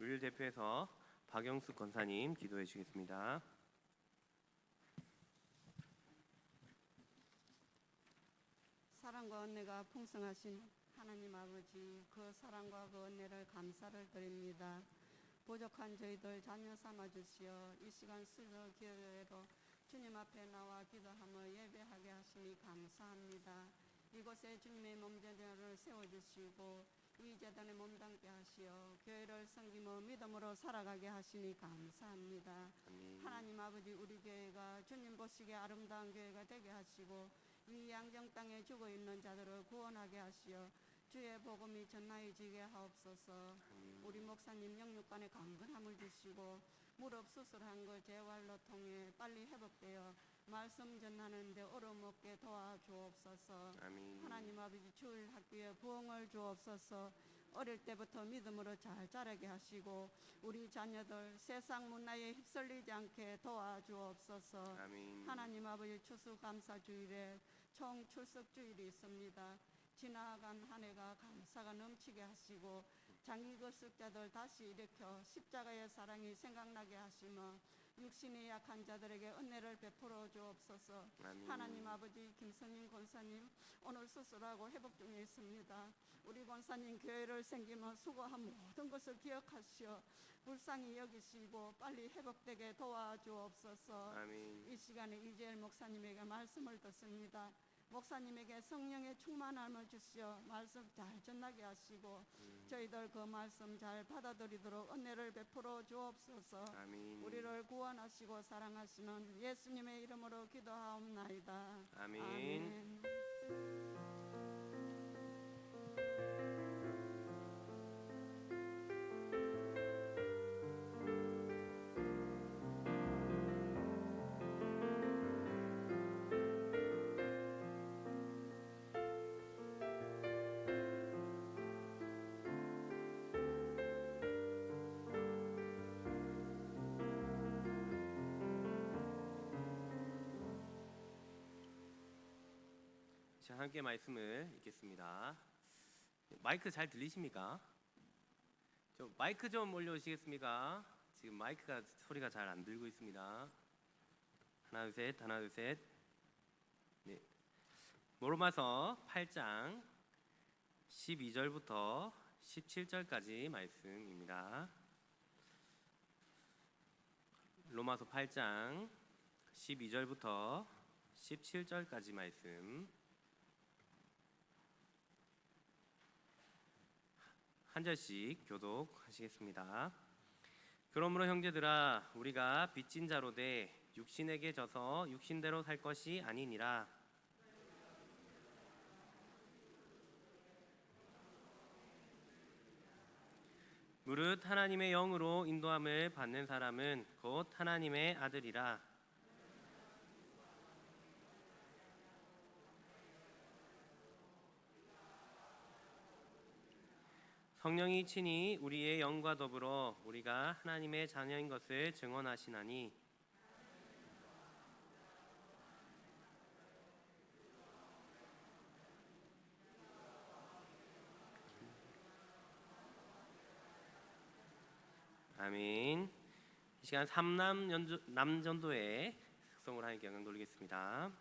우리를 대표해서 박영숙 권사님 기도해 주시겠습니다. 사랑과 은혜가 풍성하신 하나님 아버지, 그 사랑과 그 은혜를 감사를 드립니다. 부족한 저희들 자녀 삼아 주시어 이 시간 수요 기회로 주님 앞에 나와 기도하며 예배하게 하시니 감사합니다. 이곳에 주님의 몸전을 세워주시고 이 재단에 몸담게 하시어 교회를 섬기며 믿음으로 살아가게 하시니 감사합니다. 하나님 아버지, 우리 교회가 주님 보시기에 아름다운 교회가 되게 하시고 이 양정 땅에 죽어있는 자들을 구원하게 하시어 주의 복음이 전하여지게 하옵소서. 우리 목사님 영육간에 강건함을 주시고 무릎 수술한 걸 재활로 통해 빨리 회복되어 말씀 전하는데 어려움 없게 도와주옵소서. 아멘. 하나님 아버지, 주일 학교에 부흥을 주옵소서. 어릴 때부터 믿음으로 잘 자라게 하시고 우리 자녀들 세상 문화에 휩쓸리지 않게 도와주옵소서. 아멘. 하나님 아버지, 추수감사주일에 총 출석주일이 있습니다. 지나간 한 해가 감사가 넘치게 하시고 장기 거숙자들 다시 일으켜 십자가의 사랑이 생각나게 하시며 육신이 약한 자들에게 은혜를 베풀어 주옵소서. 아멘. 하나님 아버지, 김선임 권사님 오늘 수술하고 회복 중에 있습니다. 우리 권사님 교회를 섬기며 수고한 모든 것을 기억하시어 불쌍히 여기시고 빨리 회복되게 도와주옵소서. 아멘. 이 시간에 이재일 목사님에게 말씀을 듣습니다. 목사님에게 성령의 충만함을 주시어 말씀 잘 전하게 하시고 저희들 그 말씀 잘 받아들이도록 은혜를 베풀어 주옵소서. 아멘. 우리를 구원하시고 사랑하시는 예수님의 이름으로 기도하옵나이다. 아멘. 아멘. 자, 함께 말씀을 읽겠습니다. 마이크 잘 들리십니까? 마이크 좀 올려주시겠습니까? 지금 마이크가 소리가 잘 안 들고 있습니다. 하나 둘 셋, 하나 둘 셋. 네. 로마서 8장 12절부터 17절까지 말씀입니다. 로마서 8장 12절부터 17절까지 말씀 한 절씩 교독하시겠습니다. 그러므로 형제들아, 우리가 빚진 자로 돼 육신에게 져서 육신대로 살 것이 아니니라. 무릇 하나님의 영으로 인도함을 받는 사람은 곧 하나님의 아들이라. 성령이 친히 우리의 영과 더불어 우리가 하나님의 자녀인 것을 증언하시나니 아멘. 이 시간 남전도의 특성을 하나님께 영광 돌리겠습니다.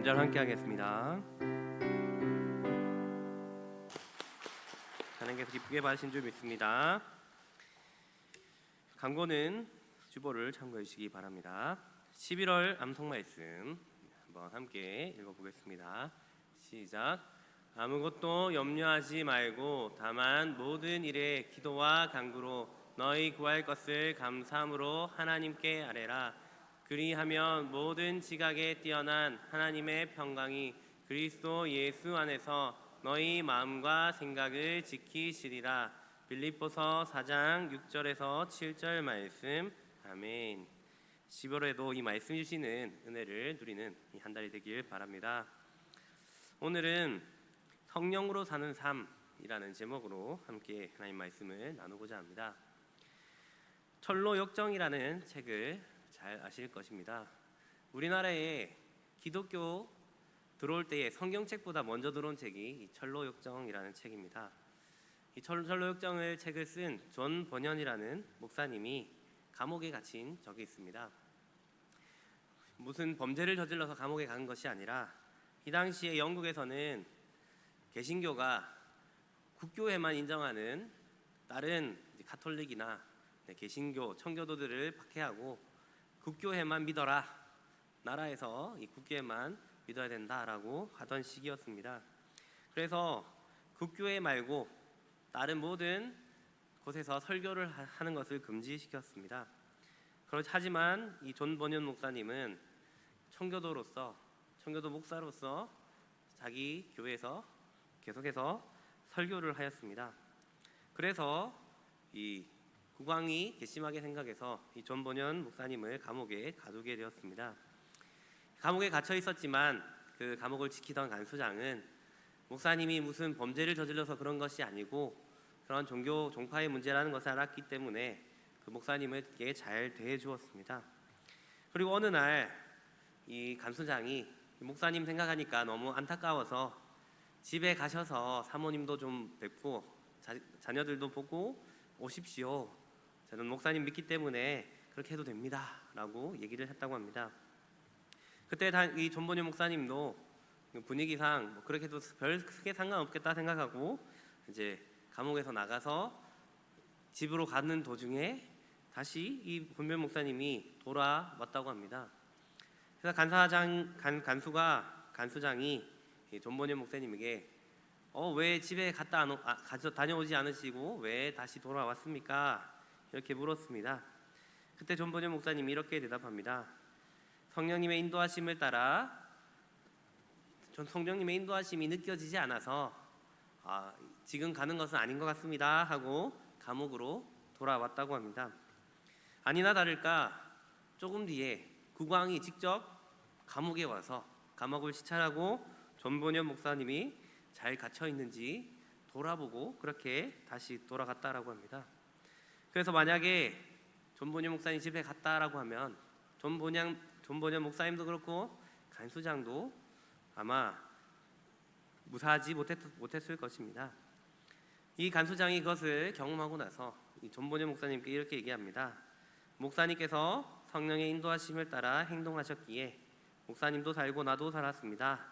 3절 함께 하겠습니다. 하나님께서 기쁘게 받으신 줄 믿습니다. 강고는 주보를 참고해 주시기 바랍니다. 11월 암송 말씀 한번 함께 읽어보겠습니다. 시작. 아무것도 염려하지 말고 다만 모든 일에 기도와 간구로 너희 구할 것을 감사함으로 하나님께 아뢰라. 그리하면 모든 지각에 뛰어난 하나님의 평강이 그리스도 예수 안에서 너희 마음과 생각을 지키시리라. 빌립보서 4장 6절에서 7절 말씀. 아멘. 10월에도 이 말씀 주시는 은혜를 누리는 이 한 달이 되길 바랍니다. 오늘은 성령으로 사는 삶이라는 제목으로 함께 하나님 말씀을 나누고자 합니다. 철로 역정이라는 책을 잘 아실 것입니다. 우리나라에 기독교 들어올 때에 성경책보다 먼저 들어온 책이 이 철로 역정이라는 책입니다. 이 철로 역정을 책을 쓴 존 번연이라는 목사님이 감옥에 갇힌 적이 있습니다. 무슨 범죄를 저질러서 감옥에 간 것이 아니라 이 당시에 영국에서는 개신교가 국교회만 인정하는 다른 가톨릭이나 개신교, 청교도들을 박해하고 국교회만 믿어라. 나라에서 이 국교회만 믿어야 된다라고 하던 시기였습니다. 그래서 국교회 말고 다른 모든 곳에서 설교를 하는 것을 금지시켰습니다. 하지만 이 존 번연 목사님은 청교도 목사로서 자기 교회에서 계속해서 설교를 하였습니다. 그래서 이 국왕이 괘씸하게 생각해서 이 존 번연 목사님을 감옥에 가두게 되었습니다. 감옥에 갇혀 있었지만 그 감옥을 지키던 간수장은 목사님이 무슨 범죄를 저질러서 그런 것이 아니고 그런 종교 종파의 문제라는 것을 알았기 때문에 그 목사님에게 잘 대해 주었습니다. 그리고 어느 날 이 간수장이 목사님 생각하니까 너무 안타까워서 집에 가셔서 사모님도 좀 뵙고 자녀들도 보고 오십시오. 저는 목사님 믿기 때문에 그렇게 해도 됩니다 라고 얘기를 했다고 합니다. 그때 이 존 번연 목사님도 분위기상 그렇게 해도 별 크게 상관없겠다 생각하고 이제 감옥에서 나가서 집으로 가는 도중에 다시 이 본변 목사님이 돌아왔다고 합니다. 그래서 간수장이 존 번연 목사님에게 왜 집에 다녀오지 않으시고 왜 다시 돌아왔습니까? 이렇게 물었습니다. 그때 존 번연 목사님이 이렇게 대답합니다. 성령님의 인도하심을 따라 성령님의 인도하심이 느껴지지 않아서 지금 가는 것은 아닌 것 같습니다 하고 감옥으로 돌아왔다고 합니다. 아니나 다를까 조금 뒤에 국왕이 직접 감옥에 와서 감옥을 시찰하고 존 번연 목사님이 잘 갇혀 있는지 돌아보고 그렇게 다시 돌아갔다라고 합니다. 그래서 만약에 존 번연 목사님 집에 갔다라고 하면 존 번연 목사님도 그렇고 간수장도 아마 무사하지 못했을 것입니다. 이 간수장이 그것을 경험하고 나서 이 존 번연 목사님께 이렇게 얘기합니다. 목사님께서 성령의 인도하심을 따라 행동하셨기에 목사님도 살고 나도 살았습니다.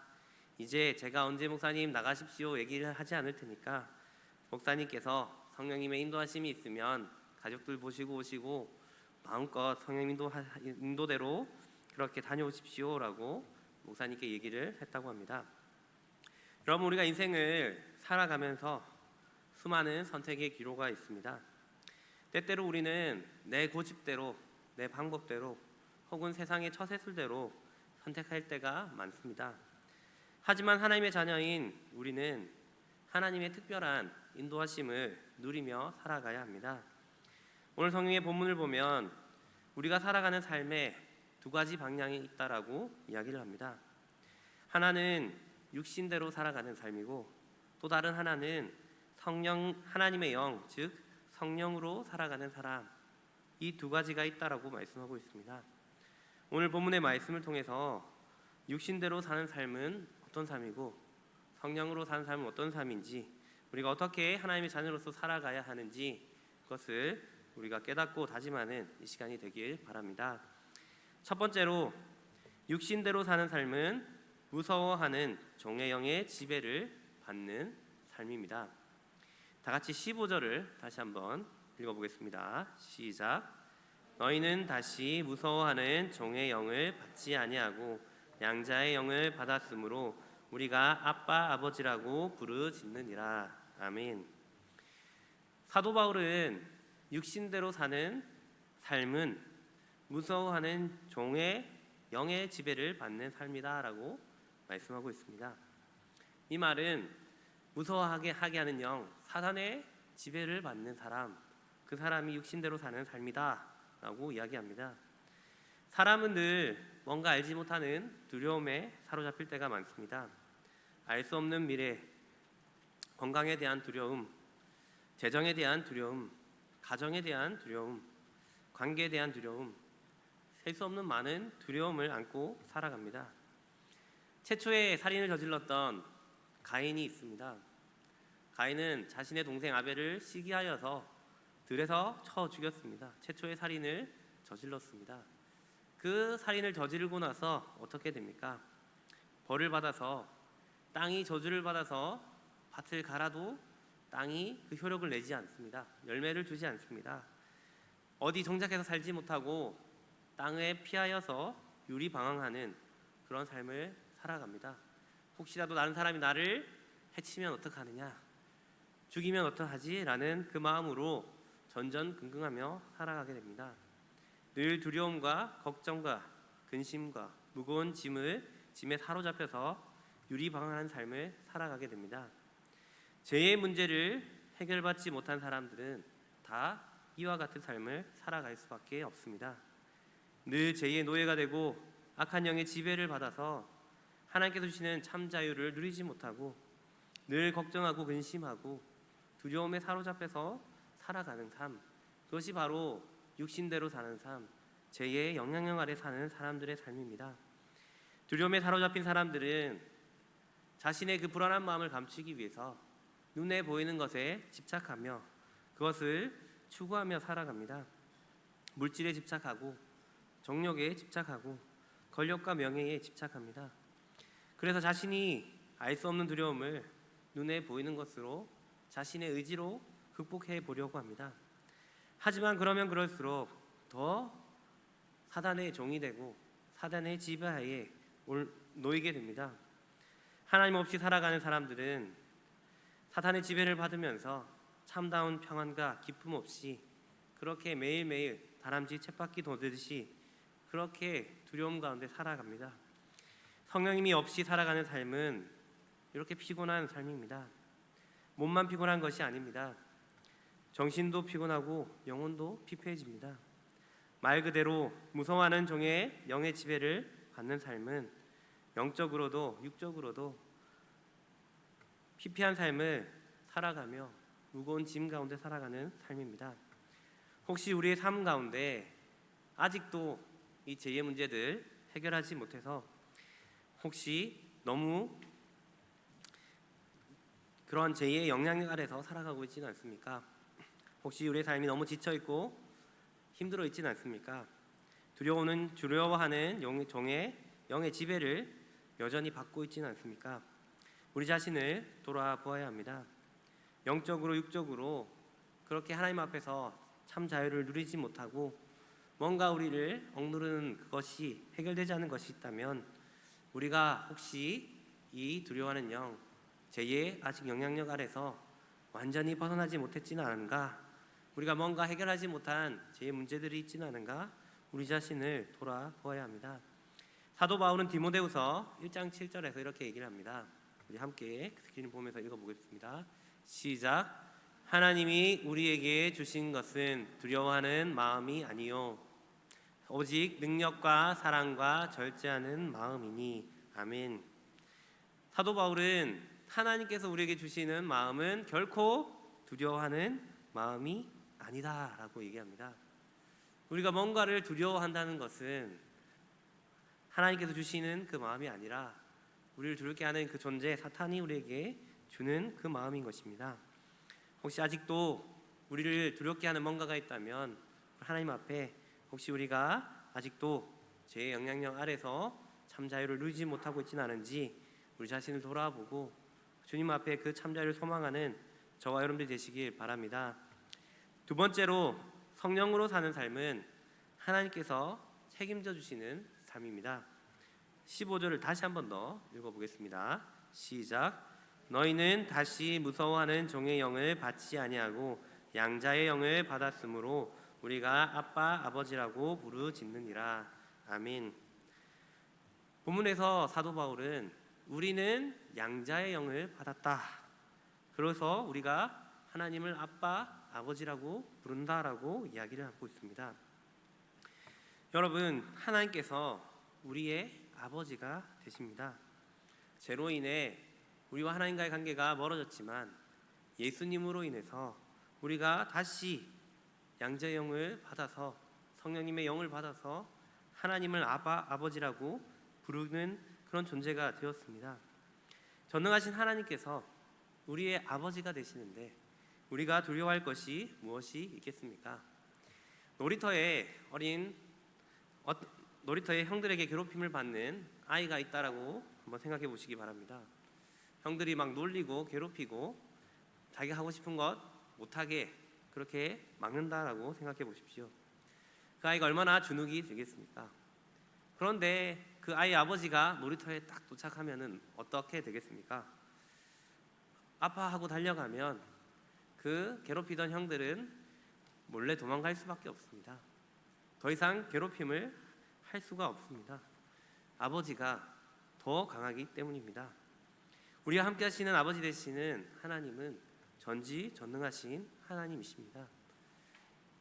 이제 제가 언제 목사님 나가십시오 얘기를 하지 않을 테니까 목사님께서 성령님의 인도하심이 있으면 가족들 보시고 오시고 마음껏 성령 인도대로 그렇게 다녀오십시오라고 목사님께 얘기를 했다고 합니다. 여러분, 우리가 인생을 살아가면서 수많은 선택의 기로가 있습니다. 때때로 우리는 내 고집대로, 내 방법대로 혹은 세상의 처세술대로 선택할 때가 많습니다. 하지만 하나님의 자녀인 우리는 하나님의 특별한 인도하심을 누리며 살아가야 합니다. 오늘 성경의 본문을 보면 우리가 살아가는 삶에 두 가지 방향이 있다라고 이야기를 합니다. 하나는 육신대로 살아가는 삶이고 또 다른 하나는 하나님의 영, 즉 성령으로 살아가는 사람, 이 두 가지가 있다라고 말씀하고 있습니다. 오늘 본문의 말씀을 통해서 육신대로 사는 삶은 어떤 삶이고 성령으로 사는 삶은 어떤 삶인지, 우리가 어떻게 하나님의 자녀로서 살아가야 하는지 그것을 우리가 깨닫고 다짐하는 이 시간이 되길 바랍니다. 첫 번째로 육신대로 사는 삶은 무서워하는 종의 영의 지배를 받는 삶입니다. 다 같이 15절을 다시 한번 읽어보겠습니다. 시작. 너희는 다시 무서워하는 종의 영을 받지 아니하고 양자의 영을 받았으므로 우리가 아빠 아버지라고 부르짖느니라. 아멘. 사도 바울은 육신대로 사는 삶은 무서워하는 종의 영의 지배를 받는 삶이다라고 말씀하고 있습니다. 이 말은 무서워하게 하는 영, 사단의 지배를 받는 사람, 그 사람이 육신대로 사는 삶이다라고 이야기합니다. 사람은 늘 뭔가 알지 못하는 두려움에 사로잡힐 때가 많습니다. 알 수 없는 미래, 건강에 대한 두려움, 재정에 대한 두려움, 가정에 대한 두려움, 관계에 대한 두려움, 셀 수 없는 많은 두려움을 안고 살아갑니다. 최초의 살인을 저질렀던 가인이 있습니다. 가인은 자신의 동생 아벨을 시기하여서 들에서 쳐 죽였습니다. 최초의 살인을 저질렀습니다. 그 살인을 저지르고 나서 어떻게 됩니까? 벌을 받아서 땅이 저주를 받아서 밭을 갈아도 땅이 그 효력을 내지 않습니다. 열매를 주지 않습니다. 어디 정착해서 살지 못하고 땅에 피하여서 유리방황하는 그런 삶을 살아갑니다. 혹시라도 다른 사람이 나를 해치면 어떡하느냐, 죽이면 어떡하지? 라는 그 마음으로 전전긍긍하며 살아가게 됩니다. 늘 두려움과 걱정과 근심과 무거운 짐에 사로잡혀서 유리방황하는 삶을 살아가게 됩니다. 죄의 문제를 해결받지 못한 사람들은 다 이와 같은 삶을 살아갈 수밖에 없습니다. 늘 죄의 노예가 되고 악한 영의 지배를 받아서 하나님께서 주시는 참 자유를 누리지 못하고 늘 걱정하고 근심하고 두려움에 사로잡혀서 살아가는 삶, 그것이 바로 육신대로 사는 삶, 죄의 영향력 아래 사는 사람들의 삶입니다. 두려움에 사로잡힌 사람들은 자신의 그 불안한 마음을 감추기 위해서 눈에 보이는 것에 집착하며 그것을 추구하며 살아갑니다. 물질에 집착하고 정력에 집착하고 권력과 명예에 집착합니다. 그래서 자신이 알 수 없는 두려움을 눈에 보이는 것으로 자신의 의지로 극복해 보려고 합니다. 하지만 그러면 그럴수록 더 사단의 종이 되고 사단의 지배하에 놓이게 됩니다. 하나님 없이 살아가는 사람들은 사탄의 지배를 받으면서 참다운 평안과 기쁨 없이 그렇게 매일매일 다람쥐 쳇바퀴 도듯이 그렇게 두려움 가운데 살아갑니다. 성령님이 없이 살아가는 삶은 이렇게 피곤한 삶입니다. 몸만 피곤한 것이 아닙니다. 정신도 피곤하고 영혼도 피폐해집니다. 말 그대로 무서워하는 종의 영의 지배를 받는 삶은 영적으로도 육적으로도 피폐한 삶을 살아가며 무거운 짐 가운데 살아가는 삶입니다. 혹시 우리의 삶 가운데 아직도 이 죄의 문제들 해결하지 못해서 혹시 너무 그런 죄의 영향력 아래서 살아가고 있지는 않습니까? 혹시 우리의 삶이 너무 지쳐있고 힘들어 있지는 않습니까? 두려워하는 종의 영의 지배를 여전히 받고 있지는 않습니까? 우리 자신을 돌아보아야 합니다. 영적으로 육적으로 그렇게 하나님 앞에서 참 자유를 누리지 못하고 뭔가 우리를 억누르는 그것이 해결되지 않은 것이 있다면 우리가 혹시 이 두려워하는 영, 죄의 아직 영향력 아래서 완전히 벗어나지 못했지는 않은가, 우리가 뭔가 해결하지 못한 죄의 문제들이 있지는 않은가, 우리 자신을 돌아보아야 합니다. 사도 바울은 디모데후서 1장 7절에서 이렇게 얘기를 합니다. 우리 함께 스크린 보면서 읽어보겠습니다. 시작. 하나님이 우리에게 주신 것은 두려워하는 마음이 아니요 오직 능력과 사랑과 절제하는 마음이니. 아멘. 사도 바울은 하나님께서 우리에게 주시는 마음은 결코 두려워하는 마음이 아니다라고 얘기합니다. 우리가 뭔가를 두려워한다는 것은 하나님께서 주시는 그 마음이 아니라 우리를 두렵게 하는 그 존재 사탄이 우리에게 주는 그 마음인 것입니다. 혹시 아직도 우리를 두렵게 하는 뭔가가 있다면 하나님 앞에 혹시 우리가 아직도 죄의 영향력 아래서 참 자유를 누리지 못하고 있지는 않은지 우리 자신을 돌아보고 주님 앞에 그 참 자유를 소망하는 저와 여러분들이 되시길 바랍니다. 두 번째로 성령으로 사는 삶은 하나님께서 책임져 주시는 삶입니다. 15절을 다시 한 번 더 읽어보겠습니다. 시작. 너희는 다시 무서워하는 종의 영을 받지 아니하고 양자의 영을 받았으므로 우리가 아빠 아버지라고 부르짖느니라. 아멘. 본문에서 사도 바울은 우리는 양자의 영을 받았다. 그래서 우리가 하나님을 아빠 아버지라고 부른다라고 이야기를 하고 있습니다. 여러분, 하나님께서 우리의 아버지가 되십니다. 죄로 인해 우리와 하나님과의 관계가 멀어졌지만 예수님으로 인해서 우리가 다시 양자의 영을 받아서 성령님의 영을 받아서 하나님을 아버지라고 부르는 그런 존재가 되었습니다. 전능하신 하나님께서 우리의 아버지가 되시는데 우리가 두려워할 것이 무엇이 있겠습니까? 놀이터에 형들에게 괴롭힘을 받는 아이가 있다라고 한번 생각해 보시기 바랍니다. 형들이 막 놀리고 괴롭히고 자기가 하고 싶은 것 못하게 그렇게 막는다라고 생각해 보십시오. 그 아이가 얼마나 주눅이 들겠습니까? 그런데 그 아이의 아버지가 놀이터에 딱 도착하면은 어떻게 되겠습니까? 아파하고 달려가면 그 괴롭히던 형들은 몰래 도망갈 수밖에 없습니다. 더 이상 괴롭힘을 할 수가 없습니다. 아버지가 더 강하기 때문입니다. 우리와 함께 하시는 아버지 되시는 하나님은 전지전능하신 하나님이십니다.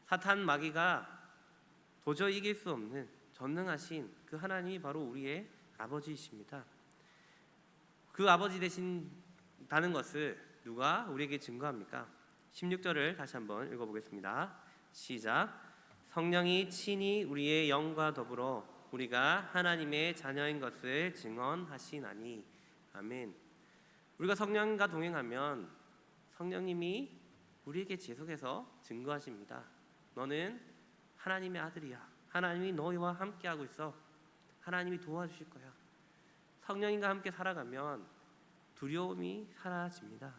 사탄 마귀가 도저히 이길 수 없는 전능하신 그 하나님이 바로 우리의 아버지이십니다. 그 아버지 되신다는 것을 누가 우리에게 증거합니까? 16절을 다시 한번 읽어보겠습니다. 시작. 성령이 친히 우리의 영과 더불어 우리가 하나님의 자녀인 것을 증언하시나니. 아멘. 우리가 성령과 동행하면 성령님이 우리에게 계속해서 증거하십니다. 너는 하나님의 아들이야. 하나님이 너희와 함께하고 있어. 하나님이 도와주실 거야. 성령님과 함께 살아가면 두려움이 사라집니다.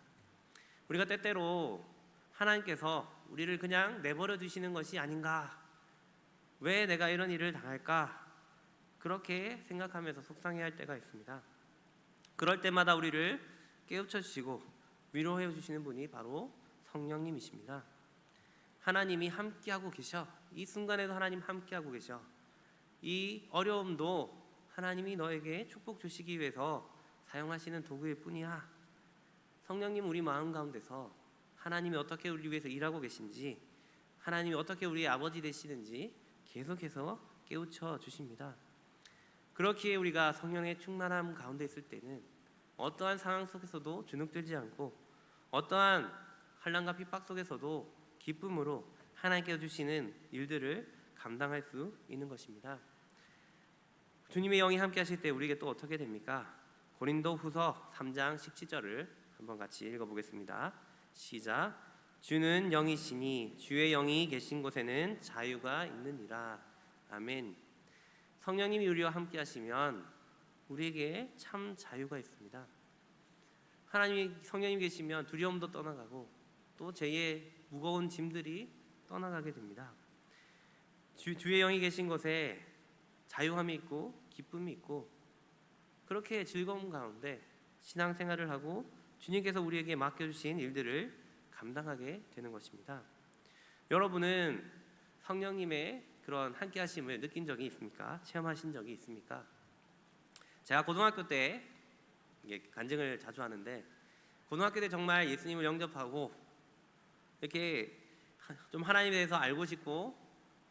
우리가 때때로 하나님께서 우리를 그냥 내버려 두시는 것이 아닌가, 왜 내가 이런 일을 당할까, 그렇게 생각하면서 속상해할 때가 있습니다. 그럴 때마다 우리를 깨우쳐 주시고 위로해 주시는 분이 바로 성령님이십니다. 하나님이 함께하고 계셔. 이 순간에도 하나님 함께하고 계셔. 이 어려움도 하나님이 너에게 축복 주시기 위해서 사용하시는 도구일 뿐이야. 성령님 우리 마음 가운데서 하나님이 어떻게 우리 위해서 일하고 계신지, 하나님이 어떻게 우리의 아버지 되시는지 계속해서 깨우쳐 주십니다. 그렇기에 우리가 성령의 충만함 가운데 있을 때는 어떠한 상황 속에서도 주눅들지 않고 어떠한 환난과 핍박 속에서도 기쁨으로 하나님께서 주시는 일들을 감당할 수 있는 것입니다. 주님의 영이 함께 하실 때 우리에게 또 어떻게 됩니까? 고린도후서 3장 17절을 한번 같이 읽어보겠습니다. 시작. 주는 영이시니 주의 영이 계신 곳에는 자유가 있느니라. 아멘. 성령님이 우리와 함께 하시면 우리에게 참 자유가 있습니다. 성령님이 계시면 두려움도 떠나가고 또 죄의 무거운 짐들이 떠나가게 됩니다. 주의 영이 계신 곳에 자유함이 있고 기쁨이 있고 그렇게 즐거움 가운데 신앙생활을 하고 주님께서 우리에게 맡겨주신 일들을 감당하게 되는 것입니다. 여러분은 성령님의 그런 함께하심을 느낀 적이 있습니까? 체험하신 적이 있습니까? 제가 고등학교 때 간증을 자주 하는데, 고등학교 때 정말 예수님을 영접하고 이렇게 좀 하나님에 대해서 알고 싶고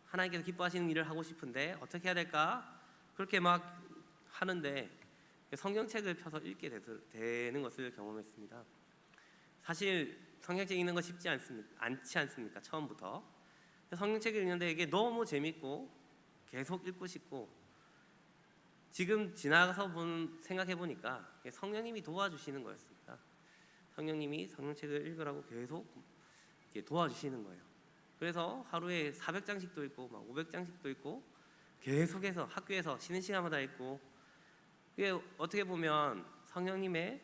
하나님께서 기뻐하시는 일을 하고 싶은데 어떻게 해야 될까? 그렇게 막 하는데 성경책을 펴서 읽게 되는 것을 경험했습니다. 사실 성경책 읽는 거 쉽지 않지 않습니까? 처음부터. 성경책을 읽는데 이게 너무 재밌고 계속 읽고 싶고, 지금 지나가서 생각해 보니까 성령님이 도와주시는 거였습니다. 성령님이 성경책을 읽으라고 계속 도와주시는 거예요. 그래서 하루에 400장씩도 읽고 막 500장씩도 읽고 계속해서 학교에서 쉬는 시간마다 읽고 그게 어떻게 보면 성령님의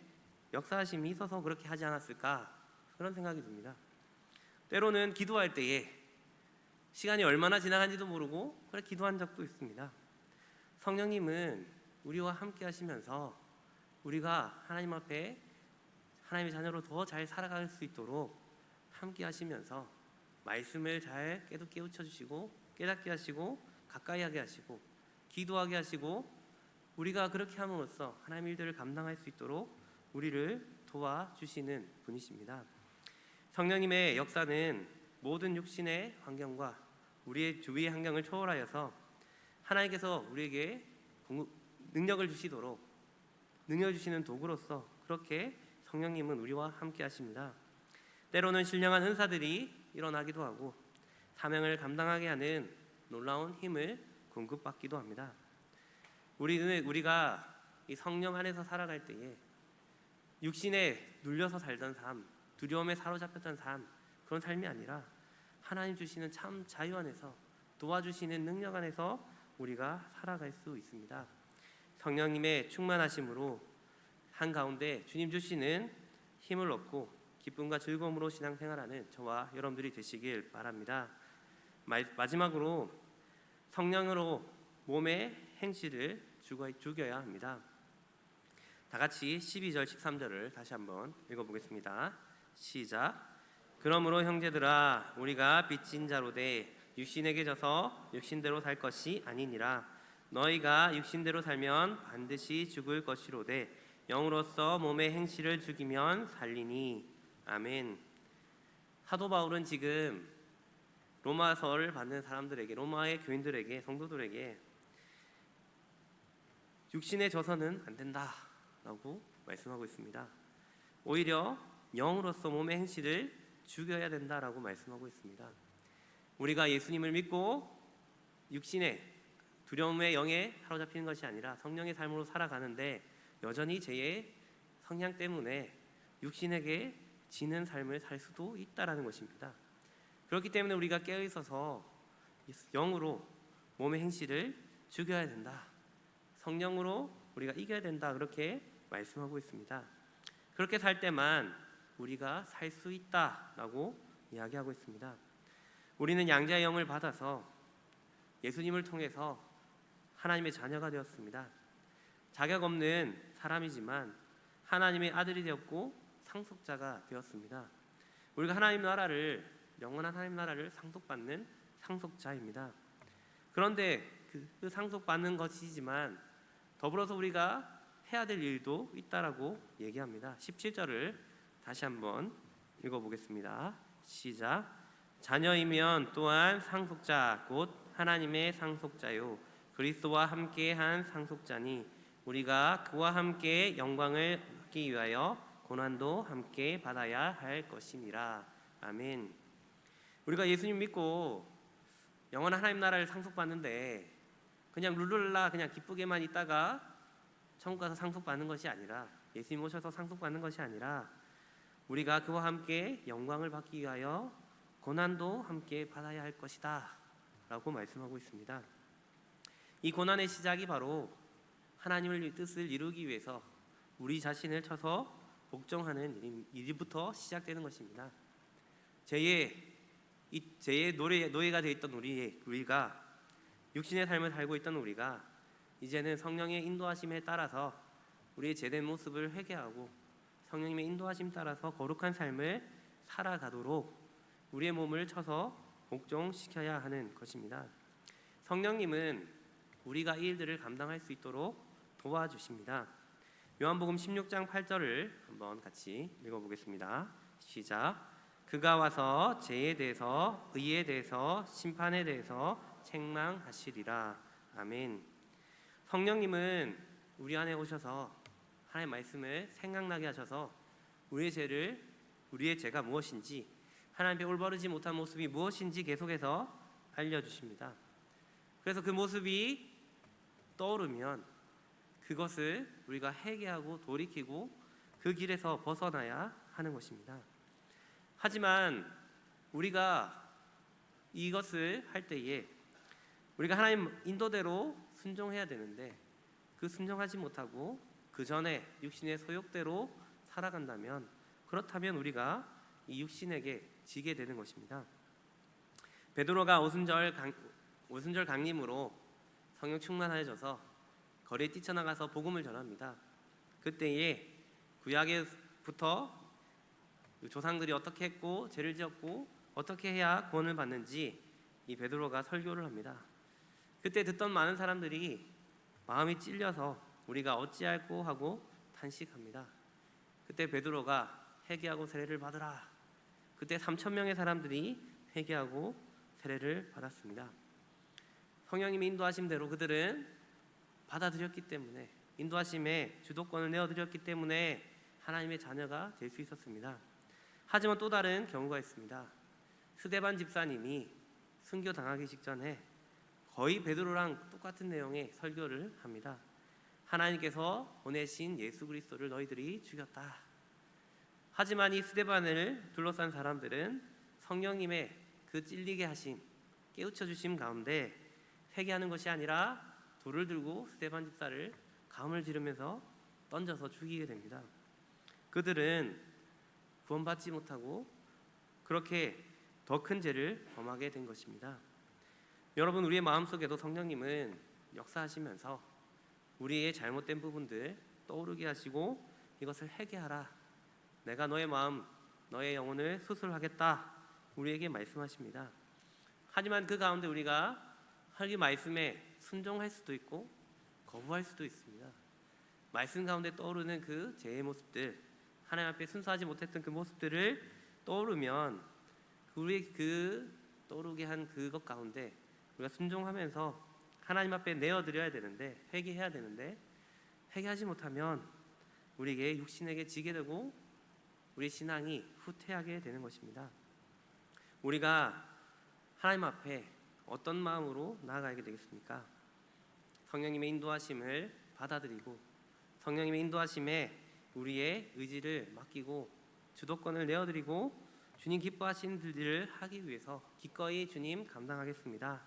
역사하심이 있어서 그렇게 하지 않았을까 그런 생각이 듭니다. 때로는 기도할 때에 시간이 얼마나 지나간지도 모르고 그렇게 기도한 적도 있습니다. 성령님은 우리와 함께 하시면서 우리가 하나님 앞에 하나님의 자녀로 더 잘 살아갈 수 있도록 함께 하시면서 말씀을 잘 깨우쳐 주시고 깨닫게 하시고 가까이 하게 하시고 기도하게 하시고 우리가 그렇게 함으로써 하나님의 일들을 감당할 수 있도록 우리를 도와주시는 분이십니다. 성령님의 역사는 모든 육신의 환경과 우리의 주위의 환경을 초월하여서 하나님께서 우리에게 능력을 주시도록 능력 주시는 도구로서 그렇게 성령님은 우리와 함께 하십니다. 때로는 신령한 은사들이 일어나기도 하고 사명을 감당하게 하는 놀라운 힘을 공급받기도 합니다. 우리가 이 성령 안에서 살아갈 때에 육신에 눌려서 살던 삶, 두려움에 사로잡혔던 삶, 그런 삶이 아니라 하나님 주시는 참 자유 안에서 도와주시는 능력 안에서 우리가 살아갈 수 있습니다. 성령님의 충만하심으로 한가운데 주님 주시는 힘을 얻고 기쁨과 즐거움으로 신앙생활하는 저와 여러분들이 되시길 바랍니다. 마지막으로 성령으로 몸의 행실을 죽여야 합니다. 다 같이 12절 13절을 다시 한번 읽어보겠습니다. 시작. 그러므로 형제들아 우리가 빚진 자로 돼 육신에게 져서 육신대로 살 것이 아니니라. 너희가 육신대로 살면 반드시 죽을 것이로되 영으로서 몸의 행실을 죽이면 살리니. 아멘. 사도 바울은 지금 로마서를 받는 사람들에게, 로마의 교인들에게, 성도들에게 육신에 져서는 안 된다라고 말씀하고 있습니다. 오히려 영으로서 몸의 행실을 죽여야 된다라고 말씀하고 있습니다. 우리가 예수님을 믿고 육신의 두려움의 영에 사로잡히는 것이 아니라 성령의 삶으로 살아가는데 여전히 죄의 성향 때문에 육신에게 지는 삶을 살 수도 있다라는 것입니다. 그렇기 때문에 우리가 깨어 있어서 영으로 몸의 행실을 죽여야 된다. 성령으로 우리가 이겨야 된다. 그렇게 말씀하고 있습니다. 그렇게 살 때만 우리가 살 수 있다라고 이야기하고 있습니다. 우리는 양자의 영을 받아서 예수님을 통해서 하나님의 자녀가 되었습니다. 자격 없는 사람이지만 하나님의 아들이 되었고 상속자가 되었습니다. 우리가 하나님 나라를, 영원한 하나님 나라를 상속받는 상속자입니다. 그런데 그 상속받는 것이지만 더불어서 우리가 해야 될 일도 있다라고 얘기합니다. 17절을 다시 한번 읽어보겠습니다. 시작. 자녀이면 또한 상속자 곧 하나님의 상속자요 그리스도와 함께한 상속자니 우리가 그와 함께 영광을 받기 위하여 고난도 함께 받아야 할 것이니라. 아멘. 우리가 예수님 믿고 영원한 하나님 나라를 상속받는데 그냥 룰루랄라 그냥 기쁘게만 있다가 천국 가서 상속받는 것이 아니라, 예수님 오셔서 상속받는 것이 아니라 우리가 그와 함께 영광을 받기 위하여 고난도 함께 받아야 할 것이다 라고 말씀하고 있습니다. 이 고난의 시작이 바로 하나님의 뜻을 이루기 위해서 우리 자신을 쳐서 복종하는 일부터 시작되는 것입니다. 죄의 노예가 되어 있던 우리가 육신의 삶을 살고 있던 우리가 이제는 성령의 인도하심에 따라서 우리의 죄된 모습을 회개하고 성령님의 인도하심 따라서 거룩한 삶을 살아가도록 우리의 몸을 쳐서 복종시켜야 하는 것입니다. 성령님은 우리가 이 일들을 감당할 수 있도록 도와주십니다. 요한복음 16장 8절을 한번 같이 읽어보겠습니다. 시작. 그가 와서 죄에 대해서 의에 대해서 심판에 대해서 책망하시리라. 아멘. 성령님은 우리 안에 오셔서 하나님의 말씀을 생각나게 하셔서 우리의 죄가 무엇인지, 하나님 앞에 올바르지 못한 모습이 무엇인지 계속해서 알려주십니다. 그래서 그 모습이 떠오르면 그것을 우리가 회개하고 돌이키고 그 길에서 벗어나야 하는 것입니다. 하지만 우리가 이것을 할 때에 우리가 하나님 인도대로 순종해야 되는데 그 순종하지 못하고 그 전에 육신의 소욕대로 살아간다면, 그렇다면 우리가 이 육신에게 지게 되는 것입니다. 베드로가 오순절 강림으로 성령 충만하여져서 거리에 뛰쳐나가서 복음을 전합니다. 그때에 구약에부터 조상들이 어떻게 했고 죄를 지었고 어떻게 해야 구원을 받는지 이 베드로가 설교를 합니다. 그때 듣던 많은 사람들이 마음이 찔려서 우리가 어찌할꼬 하고 탄식합니다. 그때 베드로가 회개하고 세례를 받으라. 그때 3,000명의 사람들이 회개하고 세례를 받았습니다. 성령님의 인도하심대로 그들은 받아들였기 때문에, 인도하심에 주도권을 내어드렸기 때문에 하나님의 자녀가 될 수 있었습니다. 하지만 또 다른 경우가 있습니다. 스데반 집사님이 순교당하기 직전에 거의 베드로랑 똑같은 내용의 설교를 합니다. 하나님께서 보내신 예수 그리스도를 너희들이 죽였다. 하지만 이 스데반을 둘러싼 사람들은 성령님의 그 찔리게 하심, 깨우쳐 주심 가운데 회개하는 것이 아니라 돌을 들고 스데반 집사를 감을 지르면서 던져서 죽이게 됩니다. 그들은 구원받지 못하고 그렇게 더 큰 죄를 범하게 된 것입니다. 여러분, 우리의 마음속에도 성령님은 역사하시면서 우리의 잘못된 부분들 떠오르게 하시고 이것을 회개하라, 내가 너의 마음, 너의 영혼을 수술하겠다, 우리에게 말씀하십니다. 하지만 그 가운데 우리가 이 말씀에 순종할 수도 있고 거부할 수도 있습니다. 말씀 가운데 떠오르는 그 죄의 모습들, 하나님 앞에 순수하지 못했던 그 모습들을 떠오르면 우리의 그 떠오르게 한 그것 가운데 우리가 순종하면서 하나님 앞에 내어드려야 되는데, 회개해야 되는데, 회개하지 못하면 우리에게 육신에게 지게 되고 우리 신앙이 후퇴하게 되는 것입니다. 우리가 하나님 앞에 어떤 마음으로 나아가게 되겠습니까? 성령님의 인도하심을 받아들이고 성령님의 인도하심에 우리의 의지를 맡기고 주도권을 내어드리고 주님 기뻐하시는 일들을 하기 위해서 기꺼이 주님 감당하겠습니다.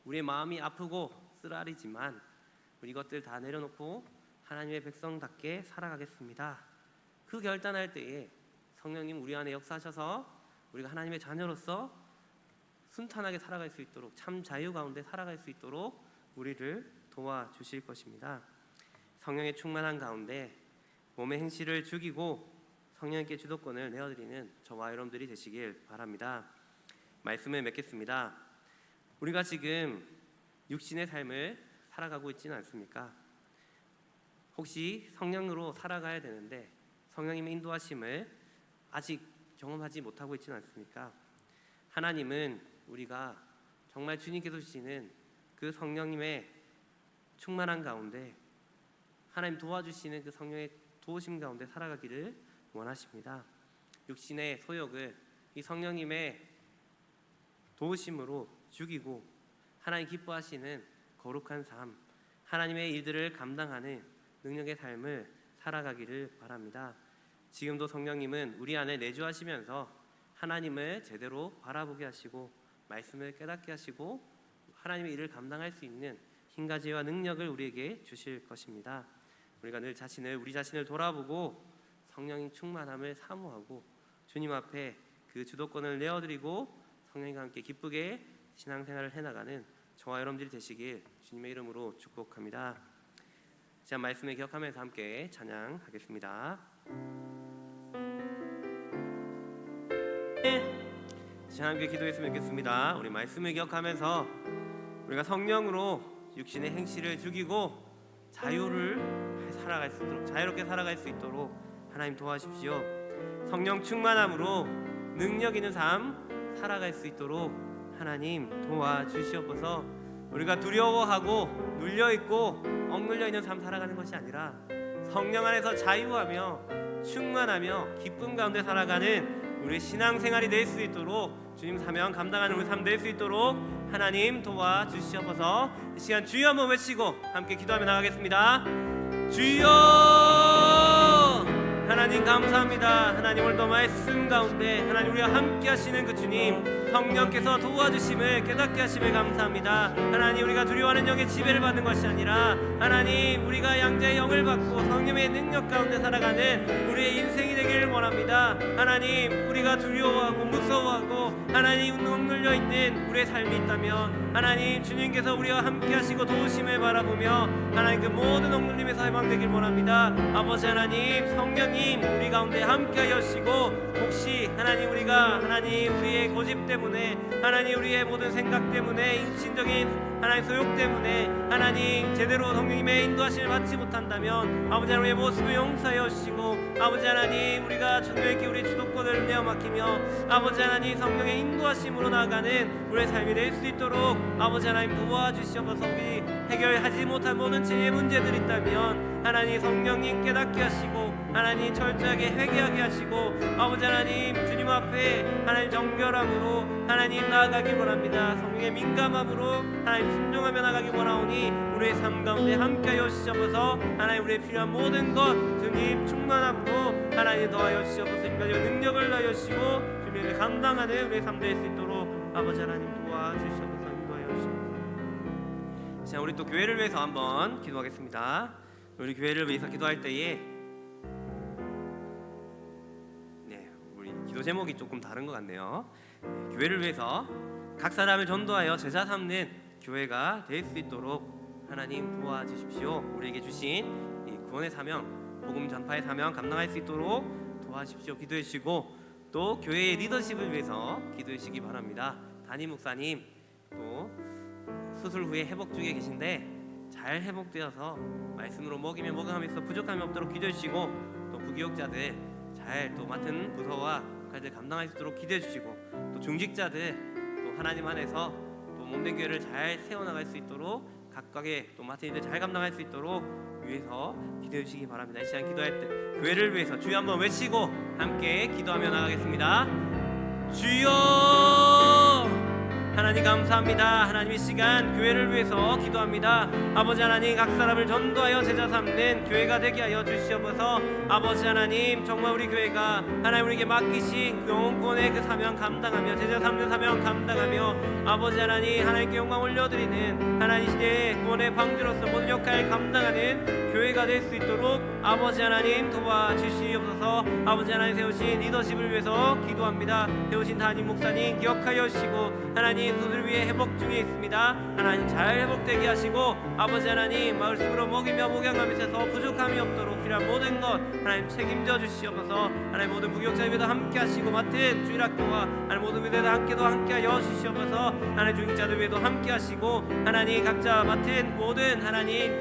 우리의 마음이 아프고 쓰라리지만 우리 이것들 다 내려놓고 하나님의 백성답게 살아가겠습니다. 그 결단할 때에 성령님 우리 안에 역사하셔서 우리가 하나님의 자녀로서 순탄하게 살아갈 수 있도록, 참 자유 가운데 살아갈 수 있도록 우리를 도와주실 것입니다. 성령의 충만한 가운데 몸의 행실을 죽이고 성령님께 주도권을 내어드리는 저와 여러분들이 되시길 바랍니다. 말씀을 맺겠습니다. 우리가 지금 육신의 삶을 살아가고 있지는 않습니까? 혹시 성령으로 살아가야 되는데 성령님의 인도하심을 아직 경험하지 못하고 있지는 않습니까? 하나님은 우리가 정말 주님께서 주시는 그 성령님의 충만한 가운데, 하나님 도와주시는 그 성령의 도우심 가운데 살아가기를 원하십니다. 육신의 소욕을 이 성령님의 도우심으로 죽이고 하나님 기뻐하시는 거룩한 삶, 하나님의 일들을 감당하는 능력의 삶을 살아가기를 바랍니다. 지금도 성령님은 우리 안에 내주하시면서 하나님을 제대로 바라보게 하시고 말씀을 깨닫게 하시고 하나님의 일을 감당할 수 있는 힘가지와 능력을 우리에게 주실 것입니다. 우리가 늘 우리 자신을 돌아보고 성령의 충만함을 사모하고 주님 앞에 그 주도권을 내어드리고 성령님과 함께 기쁘게 신앙생활을 해나가는 저와 여러분들이 되시길 주님의 이름으로 축복합니다. 자, 말씀을 기억하면서 함께 찬양하겠습니다. 자, 함께 기도했으면 좋겠습니다. 우리 말씀을 기억하면서 우리가 성령으로 육신의 행실을 죽이고 자유롭게 살아갈 수 있도록 하나님 도와주십시오. 성령 충만함으로 능력 있는 삶 살아갈 수 있도록 하나님 도와주시옵소서. 우리가 두려워하고 눌려있고 억눌려 있는 삶 살아가는 것이 아니라 성령 안에서 자유하며 충만하며 기쁨 가운데 살아가는 우리 신앙생활이 될 수 있도록, 주님 사명 감당하는 우리 삶 될 수 있도록 하나님 도와주시옵소서. 이 시간 주여 한번 외치고 함께 기도하며 나가겠습니다. 주여, 하나님 감사합니다. 하나님 오늘도 말씀 가운데 하나님 우리와 함께 하시는 그 주님, 성령께서 도와주심을 깨닫게 하심을 감사합니다. 하나님, 우리가 두려워하는 영의 지배를 받는 것이 아니라 하나님, 우리가 양자의 영을 받고 성령의 능력 가운데 살아가는 우리의 인생이 되기를 원합니다. 하나님, 우리가 두려워하고 무서워하고 하나님 억눌려 있는 우리의 삶이 있다면 하나님, 주님께서 우리와 함께 하시고 도우심을 바라보며 하나님 그 모든 억눌림에서 해방되길 원합니다. 아버지 하나님, 성령님 우리 가운데 함께 하시고, 혹시 하나님 우리가 하나님 우리의 고집 때문에 하나님 우리의 모든 생각 때문에 인신적인 하나님 소욕 때문에 하나님 제대로 성령님의 인도하심을 받지 못한다면 아버지 하나님 우리의 모습을 용서하여 주시고, 아버지 하나님 우리가 천명에게 우리의 주도권을 내어 맡기며 아버지 하나님 성령의 인도하심으로 나아가는 우리의 삶이 될 수 있도록 아버지 하나님 도와주시옵소서. 우리 해결하지 못한 모든 죄의 문제들이 있다면 하나님 성령님 깨닫게 하시고 하나님 철저하게 회개하게 하시고 아버지 하나님 주님 앞에 하나님 정결함으로 하나님 나아가길 원합니다. 성령의 민감함으로 하나님 순종하며 나가길 원하오니 우리의 삶 가운데 함께하여 주시옵소서. 하나님 우리의 필요한 모든 것 주님 충만함으로 하나님 더하여 주시옵소서. 주님의 능력을 더하여 주시고 주님의 감당하는 우리의 삶 될 수 있도록 아버지 하나님 도와주시옵소서. 인도하여 주시옵소서. 자, 우리 또 교회를 위해서 한번 기도하겠습니다. 우리 교회를 위해서 기도할 때에 우리 기도 제목이 조금 다른 것 같네요. 교회를 위해서 각 사람을 전도하여 제자 삼는 교회가 될 수 있도록 하나님 도와주십시오. 우리에게 주신 이 구원의 사명, 복음 전파의 사명 감당할 수 있도록 도와주십시오. 기도해 주시고, 또 교회의 리더십을 위해서 기도해 주시기 바랍니다. 담임 목사님 또 수술 후에 회복 중에 계신데 잘 회복되어서 말씀으로 먹이며 먹어가면서 부족함이 없도록 기도해 주시고, 또 부교육자들 잘 또 맡은 부서와 역할들 감당할 수 있도록 기도해 주시고, 또 중직자들 또 하나님 안에서 또 몸된 교회를 잘 세워나갈 수 있도록 각각의 또 맡은 일들 잘 감당할 수 있도록 위해서 기도해 주시기 바랍니다. 이 시간 기도할 때 교회를 위해서 주여 한번 외치고 함께 기도하며 나가겠습니다. 주여! 하나님 감사합니다. 하나님 이 시간 교회를 위해서 기도합니다. 아버지 하나님 각 사람을 전도하여 제자 삼는 교회가 되게 하여 주시옵소서. 아버지 하나님 정말 우리 교회가 하나님 우리에게 맡기신 영혼권의 그 사명 감당하며 제자 삼는 사명 감당하며 아버지 하나님 하나님께 영광 올려드리는 하나님 시대의 구원의 방주로서 모든 역할 감당하는 교회가 될 수 있도록 아버지 하나님 도와주시옵소서. 아버지 하나님 세우신 리더십을 위해서 기도합니다. 세우신 담임 목사님 기억하여 주시고, 하나님 그들 위해 회복 중에 있습니다. 하나님 잘 회복되게 하시고, 아버지 하나님 말씀으로 먹이며 목양하면서 부족함이 없도록 필요한 모든 것 하나님 책임져 주시옵소서. 하나님 모든 무교육자에도 함께 하시고 맡은 주일학교와 하나님 모든 무대도 함께 하여 주시옵소서. 하나님 중직자들 위에도 함께 하시고 하나님 각자 맡은 모든 하나님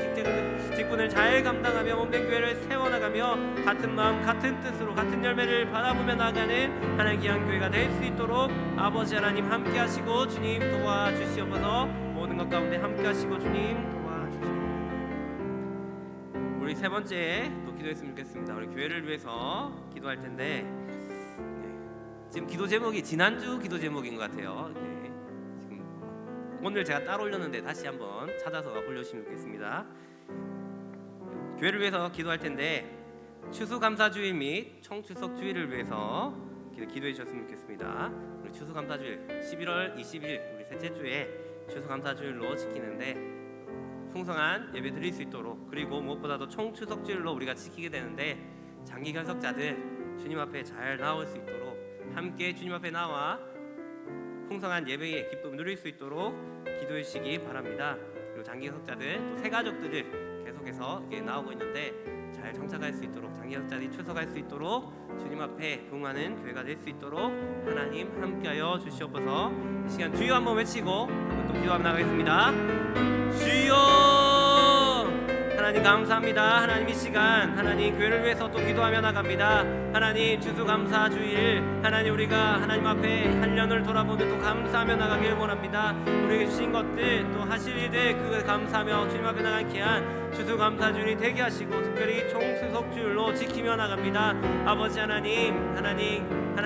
직분을 잘 감당하며 몸된 교회를 세워나가며 같은 마음 같은 뜻으로 같은 열매를 바라보며 나가는 하나님 귀한 교회가 될 수 있도록 아버지 하나님 함께 하시고 주님 도와주시옵소서. 모든 것 가운데 함께 하시고 주님 도와주시옵소서. 우리 세 번째 또 기도했으면 좋겠습니다. 우리 교회를 위해서 기도할 텐데 지금 기도 제목이 지난주 기도 제목인 것 같아요. 지금 오늘 제가 따로 올렸는데 다시 한번 찾아서 올려주시면 좋겠습니다. 교회를 위해서 기도할 텐데 추수감사주일 및 청추석 주일을 위해서 기도해 주셨으면 좋겠습니다. 우리 추수감사주일 11월 20일 우리 셋째 주에 추수감사주일로 지키는데 풍성한 예배 드릴 수 있도록, 그리고 무엇보다도 총추석주일로 우리가 지키게 되는데 장기 결석자들 주님 앞에 잘 나올 수 있도록 함께 주님 앞에 나와 풍성한 예배의 기쁨 누릴 수 있도록 기도해 주시기 바랍니다. 그리고 장기 결석자들 또 새 가족들을 계속해서 나오고 있는데 잘 정착할 수 있도록, 장기 결석자들이 출석할 수 있도록 주님 앞에 부응하는 교회가 될 수 있도록 하나님 함께하여 주시옵소서. 이 시간 주여 한번 외치고 한번 또 기도하며 나가겠습니다. 주여! 하나님 감사합니다. 하나님 이 시간 하나님 교회를 위해서 또 기도하며 나갑니다. 하나님 추수감사주일 하나님 우리가 하나님 앞에 한 년을 돌아보며 또 감사하며 나가길 원합니다. 우리에게 주신 것들 또 하실 일들 그 감사하며 주님 앞에 나가게 한 추수감사주일이 되게 하시고 특별히 총수석주일로 지키며 나갑니다. 아버지 하나님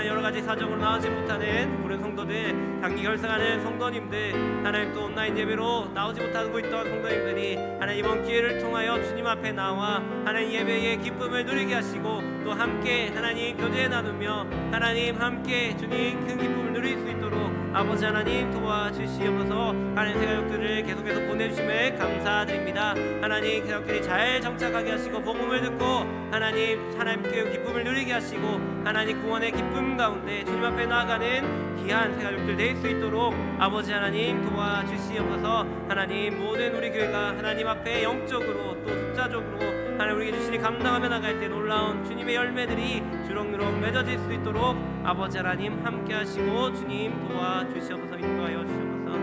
여러 가지 사정으로 나오지 못하는 우리 성도들 단기 결석하는 성도님들, 하나님 또 온라인 예배로 나오지 못하고 있던 성도님들이 하나님 이번 기회를 통하여 주님 앞에 나와 하나님 예배의 기쁨을 누리게 하시고 또 함께 하나님 교제 나누며 하나님 함께 주님 큰 기쁨을 누릴 수 있도록 아버지 하나님 도와주시옵소서. 하나님 새가족들을 계속해서 보내주심에 감사드립니다. 하나님 새가족들이 잘 정착하게 하시고 복음을 듣고 하나님께 기쁨을 누리게 하시고 하나님 구원의 기쁨 가운데 주님 앞에 나아가는 귀한 새가족들 될 수 있도록 아버지 하나님 도와주시옵소서. 하나님 모든 우리 교회가 하나님 앞에 영적으로 또 숫자적으로 하나님 우리에게 주시니 감당하며 나갈 때 놀라운 주님의 열매들이 주렁주렁 맺어질 수 있도록 아버지 하나님 함께 하시고 주님 도와주시옵소서. 인도하여 주시옵소서.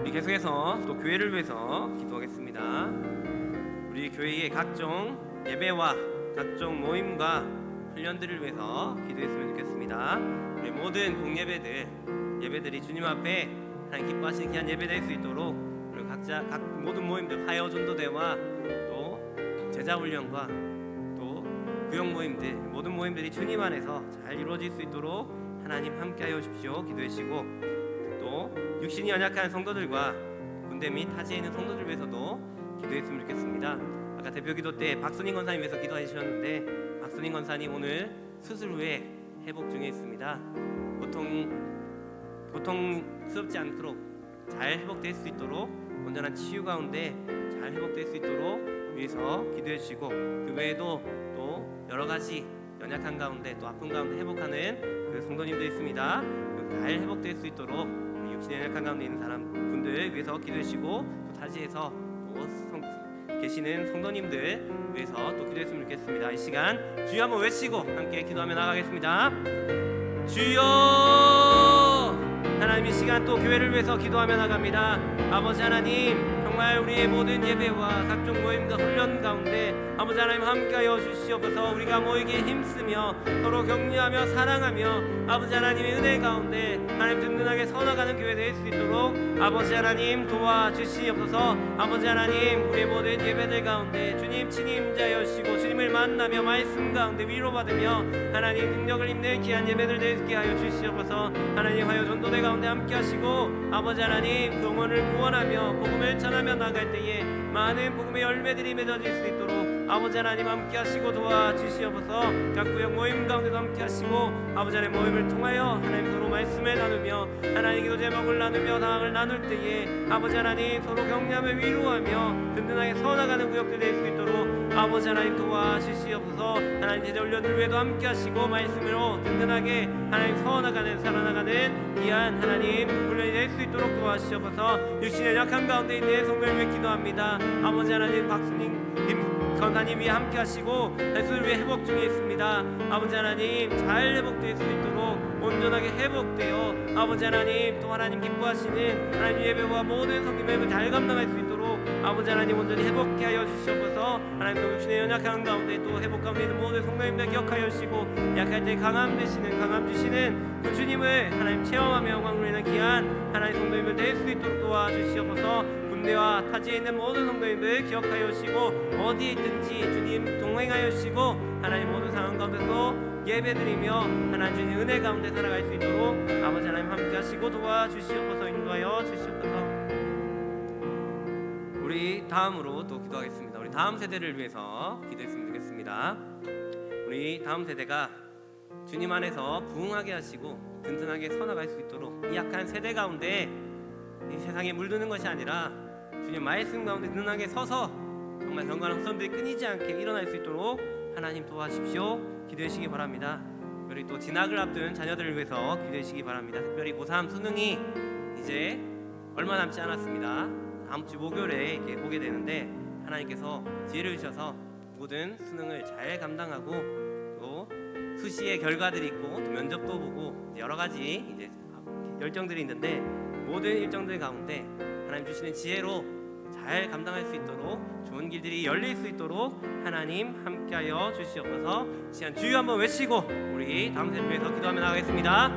우리 계속해서 또 교회를 위해서 기도하겠습니다. 우리 교회의 각종 예배와 각종 모임과 훈련들을 위해서 기도했으면 좋겠습니다. 우리 모든 공예배들이 주님 앞에 하나님 기뻐하시는 귀한 예배 될 수 있도록 그리고 각 모든 모임들 화요 전도대와 또 제자 훈련과 또 구역 모임들 모든 모임들이 주님 안에서 잘 이루어질 수 있도록 하나님 함께하여 주십시오. 기도해 주시고 또 육신이 연약한 성도들과 군대 및 타지에 있는 성도들 위해서도 기도했으면 좋겠습니다. 아까 대표 기도 때 박순인 권사님 위해서 기도해 주셨는데 박순인 권사님 오늘 수술 후에 회복 중에 있습니다. 고통스럽지 않도록 잘 회복될 수 있도록 온전한 치유 가운데 잘 회복될 수 있도록 위해서 기도해 주시고 그 외에도 또 여러 가지 연약한 가운데 또 아픈 가운데 회복하는 그 성도님들 있습니다. 잘 회복될 수 있도록 우리 육신의 연약한 가운데 있는 사람 분들 위해서 기도해 주시고 또 타지에서 또 계시는 성도님들 위해서 또 기도했으면 좋겠습니다. 이 시간 주여 한번 외치고 함께 기도하며 나가겠습니다. 주여 하나님 이 시간 또 교회를 위해서 기도하며 나갑니다. 아버지 하나님 정말 우리의 모든 예배와 각종 모임과 훈련 가운데 아버지 하나님 함께하여 주시옵소서. 우리가 모이기에 힘쓰며 서로 격려하며 사랑하며 아버지 하나님의 은혜 가운데 하나님 든든하게 서나가는 교회 될 수 있도록 아버지 하나님 도와주시옵소서. 아버지 하나님 우리의 모든 예배들 가운데 주님 친히 임재하여 주시고 주님을 만나며 말씀 가운데 위로받으며 하나님 능력을 입는 귀한 예배들 되게 하여 주시옵소서. 하나님 화요 전도대 가운데 함께 하시고 아버지 하나님 그 영혼을 구원하며 복음을 전하며 나갈 때에 많은 복음의 열매들이 맺어질 수 있도록 아버지 하나님 함께 하시고 도와주시옵소서. 각 구역 모임 가운데도 함께 하시고 아버지 하나님 모임을 통하여 하나님 서로 말씀을 나누며 하나님 기도 제목을 나누며 상황을 나눌 때에 아버지 하나님 서로 격려하며 위로하며 든든하게 서나가는 구역들 될 수 있도록 아버지 하나님 도와주시옵소서. 하나님 제자 훈련을 위해도 함께 하시고 말씀으로 든든하게 하나님 서나가는 살아나가는 귀한 하나님 훈련이 될 수 있도록 도와주시옵소서. 육신의 약한 가운데 있는 성도를 위해 기도합니다. 아버지 하나님 박순인 권사님이 함께 하시고 수술 위해 회복 중에 있습니다. 아버지 하나님 잘 회복될 수 있도록 온전하게 회복되어 아버지 하나님 또 하나님 기뻐하시는 하나님 예배와 모든 성김을 잘 감당할 수 있도록 아버지 하나님 온전히 회복케 하여 주시옵소서. 하나님 또 육신의 연약한 가운데 또 회복 가운데 있는 모든 성도님들 기억하여 주시고 약할 때 강함 주시는 그 주님을 하나님 체험하며 영광 누리는 귀한 하나님 성도님들 될 수 있도록 도와주시옵소서. 군대와 타지에 있는 모든 성도님들 기억하여 주시고 어디에 있든지 주님 동행하여 주시고 하나님 모든 상황 가운데서 예배드리며 하나님 주님 은혜 가운데 살아갈 수 있도록 아버지 하나님 함께 하시고 도와주시옵소서. 인도하여 주시옵소서. 우리 다음으로 또 기도하겠습니다. 우리 다음 세대를 위해서 기도했으면 좋겠습니다. 우리 다음 세대가 주님 안에서 부흥하게 하시고 든든하게 서나갈 수 있도록 이 약한 세대 가운데 이 세상에 물드는 것이 아니라 주님 말씀 가운데 든든하게 서서 정말 경건한 후손들이 끊이지 않게 일어날 수 있도록 하나님 도와주십시오. 기도해 주시기 바랍니다. 특별히 또 진학을 앞둔 자녀들을 위해서 기도해 주시기 바랍니다. 특별히 고3 수능이 이제 얼마 남지 않았습니다. 다음 주 목요일에 이렇게 오게 되는데 하나님께서 지혜를 주셔서 모든 수능을 잘 감당하고 또 수시의 결과들이 있고 또 면접도 보고 여러 가지 이제 열정들이 있는데 모든 일정들 가운데 하나님 주시는 지혜로 잘 감당할 수 있도록 좋은 길들이 열릴 수 있도록 하나님 함께하여 주시옵소서. 시간 주여 한번 외치고 우리 다음 세대를 위해서 기도하며 나가겠습니다.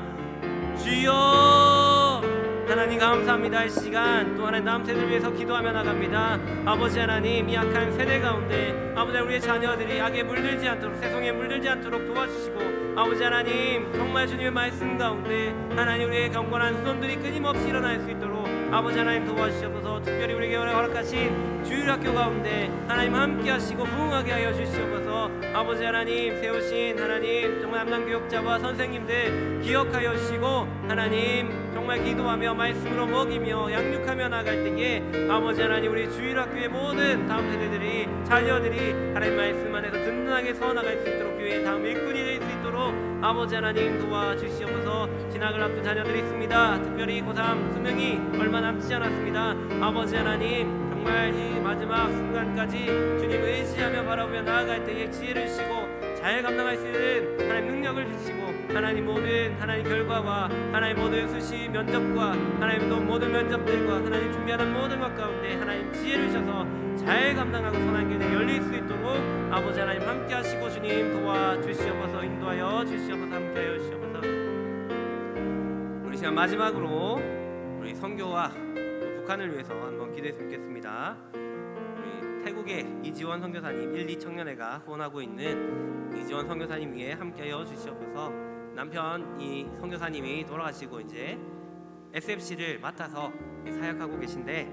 주여 하나님 하나님 감사합니다. 이 시간 또 하나님 다음 세대를 위해서 기도하며 나갑니다. 아버지 하나님 이 악한 세대 가운데 아버지 우리의 자녀들이 악에 물들지 않도록 세상에 물들지 않도록 도와주시고 아버지 하나님 정말 주님의 말씀 가운데 하나님 우리의 경건한 후손들이 끊임없이 일어날 수 있도록 아버지 하나님 도와주시옵소서. 특별히 우리에게 허락하신 주일학교 가운데 하나님 함께 하시고 부흥하게 하여 주시옵소서. 아버지 하나님 세우신 하나님 정말 남남교육자와 선생님들 기억하여 주시고 하나님 정말 기도하며 말씀으로 먹이며 양육하며 나갈 때에 아버지 하나님 우리 주일학교의 모든 다음 세대들이 자녀들이 하나님 말씀 안에서 든든하게 서나갈 수 있도록 교회의 다음 일꾼이 될 수 있도록 아버지 하나님 도와주시옵소서. 진학을 앞둔 자녀들이 있습니다. 특별히 고3 수명이 얼마 남지 않았습니다. 아버지 하나님 정말 이 마지막 순간까지 주님을 의지하며 바라보며 나아갈 때에 지혜를 주시고 잘 감당할 수 있는 하나님 능력을 주시고 하나님 모든 하나님 결과와 하나님 모든 수시 면접과 하나님 또 모든 면접들과 하나님 준비하는 모든 것 가운데 하나님 지혜를 주셔서 잘 감당하고 선한 길에 열릴 수 있도록 아버지 하나님 함께 하시고 주님 도와주시옵소서. 인도하여 주시옵소서. 함께 하여 주시옵소서. 우리 시간 마지막으로 우리 선교와 북한을 위해서 한번 기도했으면 좋겠습니다. 우리 태국의 이지원 선교사님 1, 2 청년회가 후원하고 있는 이지원 선교사님 위해 함께하여 주시옵소서. 남편 이 선교사님이 돌아가시고 이제 SFC를 맡아서 사역하고 계신데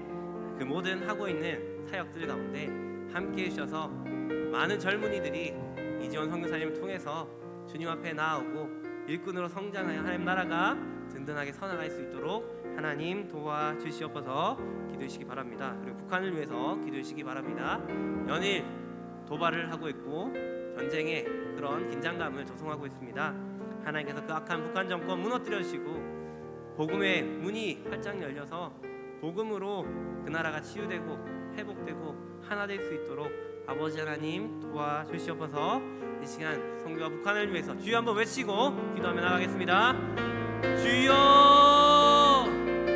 그 모든 하고 있는 사역들 가운데 함께해 주셔서 많은 젊은이들이 이지원 선교사님을 통해서 주님 앞에 나아오고 일꾼으로 성장하여 하나님 나라가 든든하게 서나갈 수 있도록 하나님 도와주시옵소서. 기도해 주시기 바랍니다. 그리고 북한을 위해서 기도해 주시기 바랍니다. 연일 도발을 하고 있고 전쟁의 그런 긴장감을 조성하고 있습니다. 하나님께서 그 악한 북한 정권 무너뜨려 주시고 복음의 문이 활짝 열려서 복음으로 그 나라가 치유되고 회복되고 하나 될 수 있도록 아버지 하나님 도와주시옵소서. 이 시간 선교와 북한을 위해서 주여 한번 외치고 기도하며 나가겠습니다. 주여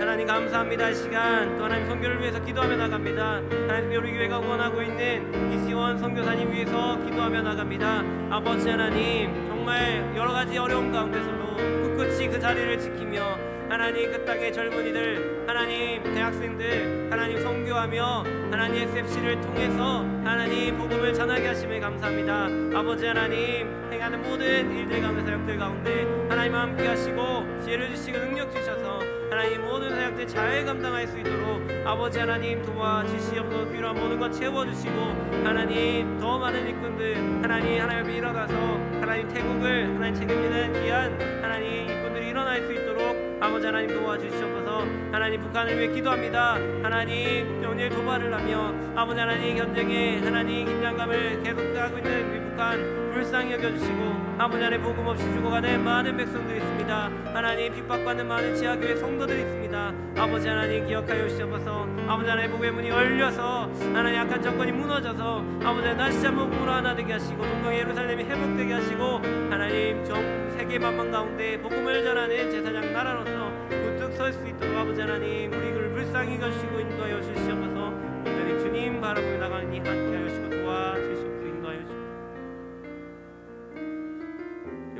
하나님 감사합니다. 이 시간 또 하나님 선교를 위해서 기도하며 나갑니다. 하나님 우리 교회가 원하고 있는 이지원 선교사님 위해서 기도하며 나갑니다. 아버지 하나님 정말 여러 가지 어려움 가운데서도 꿋꿋이 그 자리를 지키며 하나님 그 땅의 젊은이들 하나님 대학생들 하나님 선교하며 하나님 SFC를 통해서 하나님 복음을 전하게 하심에 감사합니다. 아버지 하나님 행하는 모든 일들 가운데 사역들 가운데 하나님 함께 하시고 지혜를 주시고 능력 주셔서 하나님 모든 사역들 잘 감당할 수 있도록 아버지 하나님 도와주시옵소서. 필요한 모든 것 채워주시고 하나님 더 많은 일꾼들 하나님 앞에 일어나서 하나님 태국을 하나님 책임지는 귀한 하나님 일꾼들이 일어날 수 있도록 아버지 하나님 도와주시옵소서. 하나님 북한을 위해 기도합니다. 하나님 연일 도발을 하며 아버지 하나님 전쟁에 하나님 긴장감을 계속하고 있는 우리 북한 불쌍히 여겨주시고 아버지 하나님 복음 없이 죽어가는 많은 백성들이 있습니다. 하나님 핍박받는 많은 지하교회 성도들이 있습니다. 아버지 하나님 기억하여 주시옵소서. 아버지 하나님 복음의 문이 열려서 하나님 약한 정권이 무너져서 아버지 하나님 다시 한번 복음으로 하나 되게 하시고 동경의 예루살렘이 회복되게 하시고 하나님 전 세계 만방 가운데 복음을 전하는 제사장 나라로서 우뚝 설 수 있도록 아버지 하나님 우리를 불쌍히 여주시고 인도하여 주시옵소서. 온전히 주님 바라보며 나가니 함께하여 주시고 도와주시옵소서. 인도하여 주시옵소서.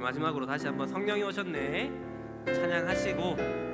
마지막으로 다시 한번 성령이 오셨네 찬양하시고